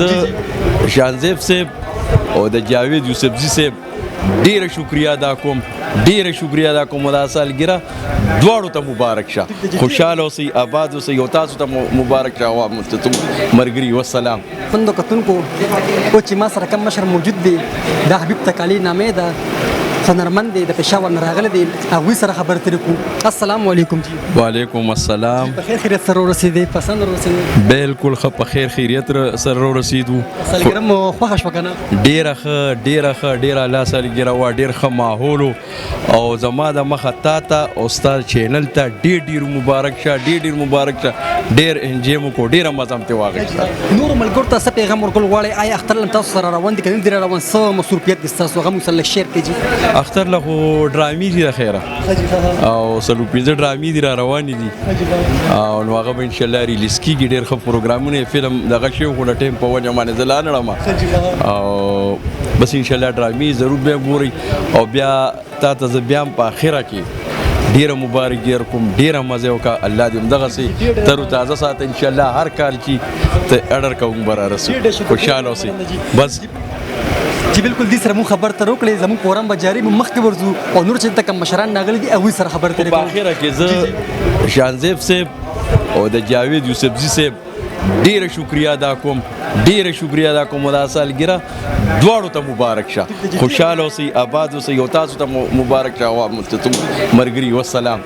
زه شانزیب صاحب او د جاوید یوسفزي صاحب ډیره شکریا ادا کوم دا سالګره دواړو ته مبارک شه خوشحاله اوسئ آباد اوسئ او تاسو ته مبارک شه عوام ملګري والسلام خوندو کتونکو او چې ما سره کوم مشر موجود دی دا حبیب تکالی نامې ده هنرمند دی د پېښور نه راغلی دی هغوی سره خبرې ترې کوو السلام علیکم جی وعلیکم السلام په خیر خیریت سره ورسېدې پسند ورسېدې بالکل ښه په خیر خیریت سره ورسېدو سالګره مو خوښه شوه که نه ډېره ښه ډېره الله سالګره وه ډېر ښه ماحول او زما د مخه تا ته او ستا چینل ته ډېر مبارک شه ډېر انجوی مو کړو ډېره مزه م ترې واخیسته نورو ملګرو ته څه پیغام ورکول غواړئ آیا اختر له تاسو سره روان دي که نه دي را روان څه مصروفیت دي ستاسو هغه موږ سره لږ شیر کړئ جي اختر له خو ډرامې دي د خیره او 15 ډرامې دي را روانې دي او نو هغه به انشاءالله ریلیز کېږي ډېر ښه پروګرامونه فلم دغه شی خو د ټایم په وجه باندې زه لا نه ړم او بس انشاءالله ډرامې ضرور بیا ګورئ او بیا تا ته زه بیا هم په اخره کې ډیره مبارکي درکوم ډیره مزه وکړه الله دې همدغسې تر و تازه ساته انشاءالله هر کال چې ته اډر کوم به رارسو خوشحاله اوسئ بس جی بالکل دې سره مو خبر تر وکړئ زموږ پروګرام به جاري مو مخکې ورځو او نور چې دلته کوم مشران راغلي دي هغوی سره خبرې ترې په اخره کې زه شانزیب صاحب او د جاوید یوسفزي صاحب ډیره شکریا ادا کوم دا سالګره دواړو ته مبارک شه خوشحاله اوسئ آباد اوسئ او تاسو ته مبارک شه عوام ملګري والسلام